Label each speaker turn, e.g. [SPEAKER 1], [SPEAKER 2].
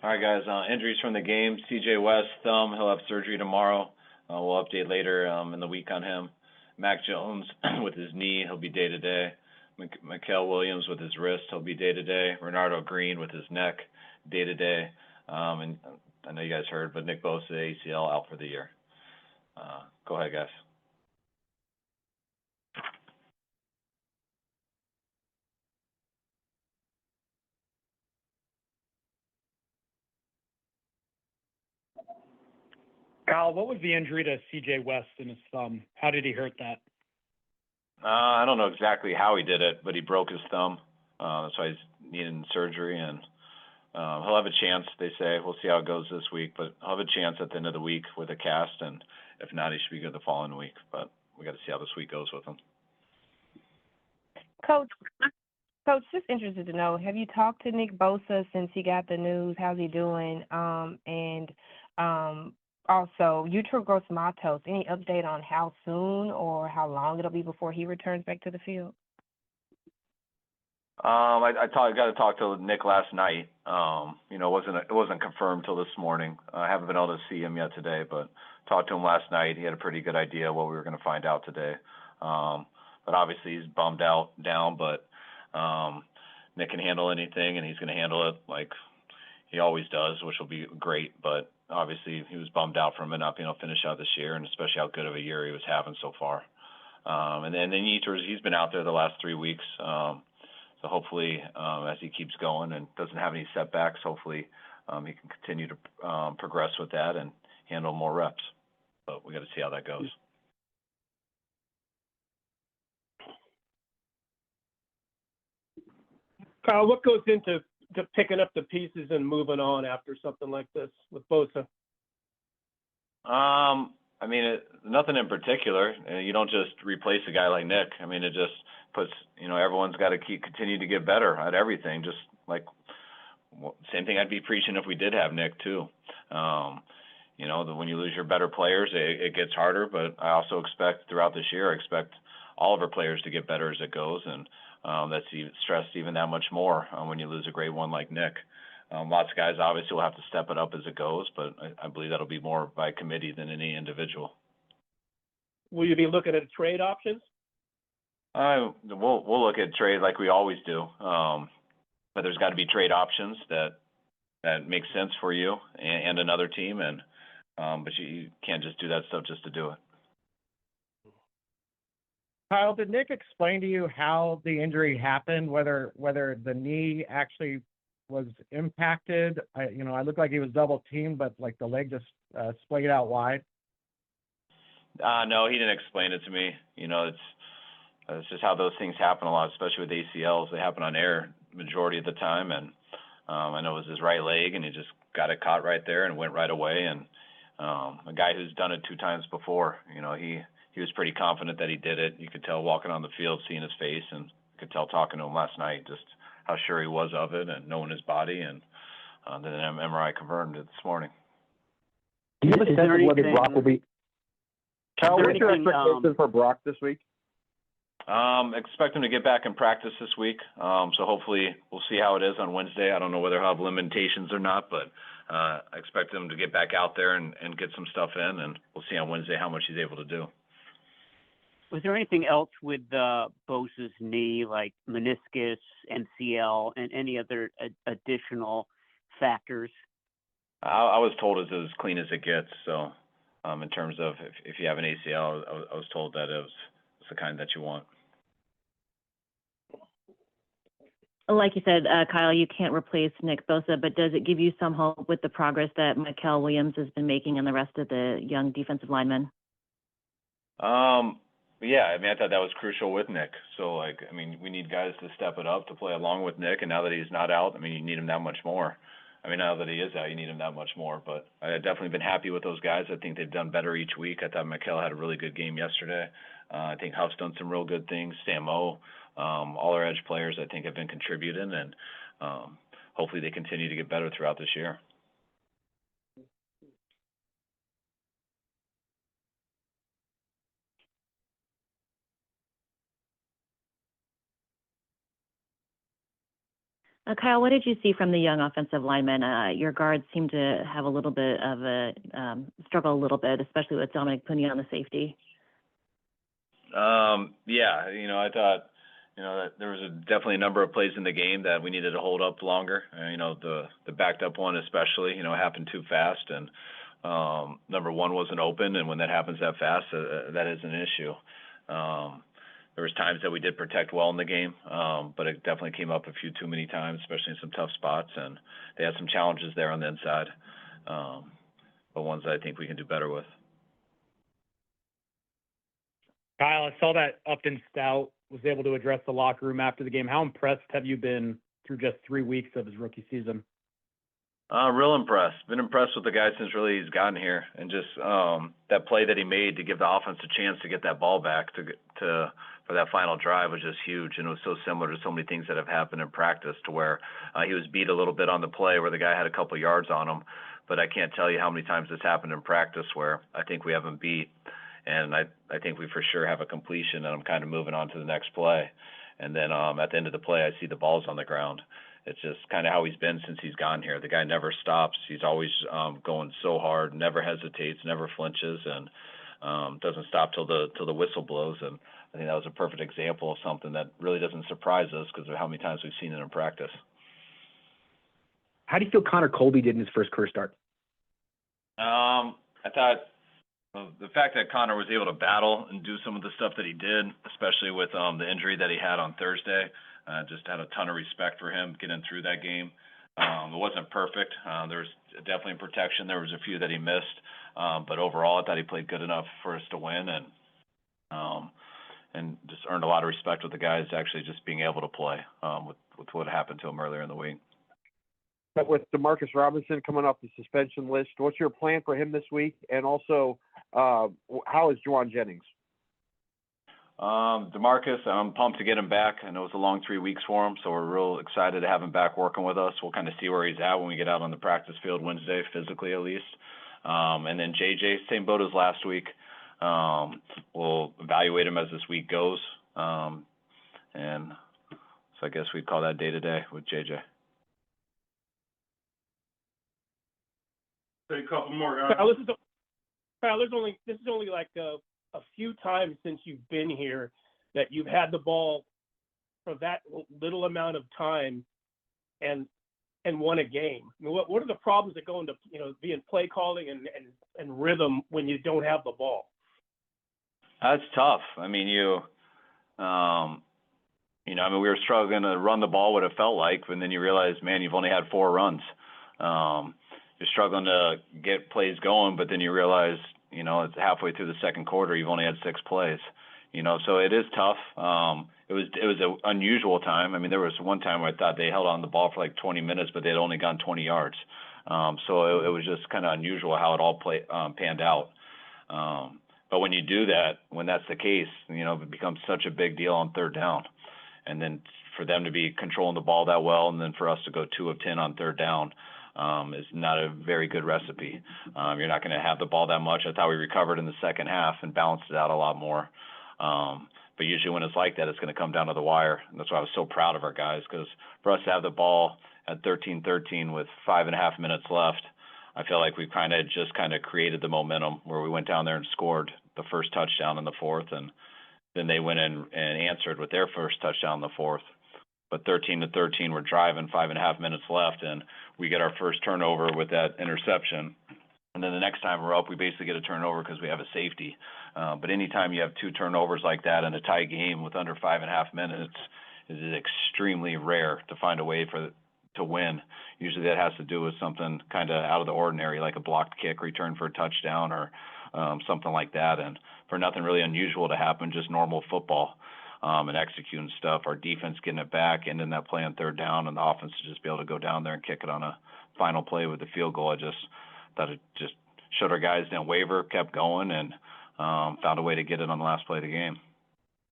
[SPEAKER 1] All right, guys. Injuries from the game. C.J. West, thumb. He'll have surgery tomorrow. We'll update later in the week on him. Mac Jones with his knee. He'll be day-to-day. Mikael Williams with his wrist. He'll be day-to-day. Renardo Green with his neck. Day-to-day. And I know you guys heard, but Nick Bosa, ACL, out for the year. Go ahead, guys.
[SPEAKER 2] Kyle, what was the injury to C.J. West in his thumb? How did he hurt that?
[SPEAKER 1] I don't know exactly how he did it, but he broke his thumb. That's why he's needing surgery, and he'll have a chance, they say. We'll see how it goes this week, but he'll have a chance at the end of the week with a cast, and if not, he should be good the following week. But we got to see how this week goes with him.
[SPEAKER 3] Coach, just interested to know, have you talked to Nick Bosa since he got the news? How's he doing? Also, Utro Gross Matos, any update on how soon or how long it'll be before he returns back to the field?
[SPEAKER 1] I got to talk to Nick last night. It wasn't confirmed till this morning. I haven't been able to see him yet today, but talked to him last night. He had a pretty good idea what we were going to find out today. But obviously he's bummed down, but Nick can handle anything, and he's going to handle it like he always does, which will be great. But obviously he was bummed out from it not being able to finish out this year, and especially how good of a year he was having so far. And then he's been out there the last 3 weeks. So hopefully, as he keeps going and doesn't have any setbacks, hopefully he can continue to progress with that and handle more reps. But we got to see how that goes.
[SPEAKER 4] Kyle, what goes into picking up the pieces and moving on after something like this with Bosa?
[SPEAKER 1] Nothing in particular. You don't just replace a guy like Nick. It just puts, everyone's got to continue to get better at everything. Just like same thing I'd be preaching if we did have Nick too. When you lose your better players, it gets harder. But I also expect throughout this year, I expect all of our players to get better as it goes, and that's stressed even that much more when you lose a great one like Nick. Lots of guys obviously will have to step it up as it goes, but I believe that'll be more by committee than any individual.
[SPEAKER 4] Will you be looking at trade options?
[SPEAKER 1] We'll look at trade like we always do, but there's got to be trade options that make sense for you and another team, and but you can't just do that stuff just to do it.
[SPEAKER 5] Kyle, did Nick explain to you how the injury happened? Whether the knee actually was impacted? I looked like he was double teamed, but like the leg just splayed out wide.
[SPEAKER 1] No, he didn't explain it to me. It's just how those things happen a lot, especially with ACLs. They happen on air majority of the time, and I know it was his right leg, and he just got it caught right there and went right away. And a guy who's done it 2 times before, he was pretty confident that he did it. You could tell walking on the field, seeing his face, and you could tell talking to him last night just how sure he was of it and knowing his body. And then an MRI confirmed it this morning.
[SPEAKER 6] Do you have a sense of whether Brock will be? Kyle, what's your expectations for Brock this week?
[SPEAKER 1] Expect him to get back in practice this week. So hopefully we'll see how it is on Wednesday. I don't know whether he'll have limitations or not, but I expect him to get back out there and get some stuff in, and we'll see on Wednesday how much he's able to do.
[SPEAKER 7] Was there anything else with Bosa's knee, like meniscus, MCL, and any other additional factors?
[SPEAKER 1] I was told it's as clean as it gets. So in terms of if you have an ACL, I was told that it's the kind that you want.
[SPEAKER 8] Like you said, Kyle, you can't replace Nick Bosa, but does it give you some hope with the progress that Mikael Williams has been making and the rest of the young defensive linemen?
[SPEAKER 1] Yeah, I thought that was crucial with Nick. So, we need guys to step it up to play along with Nick, and now that he's not out, you need him that much more. Now that he is out, you need him that much more. But I've definitely been happy with those guys. I think they've done better each week. I thought Mikael had a really good game yesterday. I think Huff's done some real good things. Sam O, all our edge players, I think, have been contributing, and hopefully they continue to get better throughout this year.
[SPEAKER 8] Kyle, what did you see from the young offensive linemen? Your guards seem to have a little bit of a struggle a little bit, especially with Dominic Puni on the safety.
[SPEAKER 1] Yeah, I thought, that there was definitely a number of plays in the game that we needed to hold up longer. The backed up one especially, happened too fast, and number one wasn't open, and when that happens that fast, that is an issue. There was times that we did protect well in the game, but it definitely came up a few too many times, especially in some tough spots, and they had some challenges there on the inside, but ones that I think we can do better with.
[SPEAKER 2] Kyle, I saw that Upton Stout was able to address the locker room after the game. How impressed have you been through just 3 weeks of his rookie season?
[SPEAKER 1] Real impressed. Been impressed with the guy since really he's gotten here, and just that play that he made to give the offense a chance to get that ball back for that final drive was just huge, and it was so similar to so many things that have happened in practice, to where he was beat a little bit on the play where the guy had a couple yards on him, but I can't tell you how many times this happened in practice where I think we have him beat, and I think we for sure have a completion, and I'm kind of moving on to the next play, and then at the end of the play I see the ball's on the ground. It's just kind of how he's been since he's gone here. The guy never stops. He's always going so hard, never hesitates, never flinches, and doesn't stop till the whistle blows. And I think that was a perfect example of something that really doesn't surprise us because of how many times we've seen it in practice.
[SPEAKER 9] How do you feel Connor Colby did in his first career start?
[SPEAKER 1] I thought the fact that Connor was able to battle and do some of the stuff that he did, especially with the injury that he had on Thursday, just had a ton of respect for him getting through that game. It wasn't perfect. There was definitely protection. There was a few that he missed, but overall I thought he played good enough for us to win, and just earned a lot of respect with the guys actually just being able to play with what happened to him earlier in the week.
[SPEAKER 10] But with Demarcus Robinson coming off the suspension list, what's your plan for him this week? And also, how is Juwan Jennings?
[SPEAKER 1] Demarcus, I'm pumped to get him back. I know it's a long 3 weeks for him, so we're real excited to have him back working with us. We'll kind of see where he's at when we get out on the practice field Wednesday, physically at least. And then JJ, same boat as last week. We'll evaluate him as this week goes. And so I guess we'd call that day-to-day with JJ.
[SPEAKER 4] A couple more. Kyle, this is only like a few times since you've been here that you've had the ball for that little amount of time and won a game. I mean, what are the problems that go into being play calling and rhythm when you don't have the ball?
[SPEAKER 1] That's tough. I mean, we were struggling to run the ball what it felt like, and then you realize, man, you've only had 4 runs. You're struggling to get plays going, but then you realize, it's halfway through the second quarter, you've only had 6 plays. So it is tough. It was an unusual time. I mean, there was one time where I thought they held on the ball for like 20 minutes, but they'd only gone 20 yards. So it was just kind of unusual how it all panned out. But when you do that, when that's the case, it becomes such a big deal on third down. And then for them to be controlling the ball that well, and then for us to go 2 of 10 on third down, is not a very good recipe. You're not going to have the ball that much. I thought we recovered in the second half and balanced it out a lot more. But usually when it's like that, it's going to come down to the wire. And that's why I was so proud of our guys, because for us to have the ball at 13-13 with 5.5 minutes left, I feel like we've kind of created the momentum where we went down there and scored the first touchdown in the fourth, and then they went in and answered with their first touchdown in the fourth. But 13-13, we're driving, 5.5 minutes left, and we get our first turnover with that interception. And then the next time we're up, we basically get a turnover because we have a safety. But anytime you have 2 turnovers like that in a tie game with under 5.5 minutes, it is extremely rare to find a way to win. Usually that has to do with something kind of out of the ordinary, like a blocked kick return for a touchdown or something like that. And for nothing really unusual to happen, just normal football. And executing stuff, our defense getting it back, ending that play on third down, and the offense to just be able to go down there and kick it on a final play with the field goal. I just thought it just showed our guys didn't waver, kept going, and found a way to get it on the last play of the game.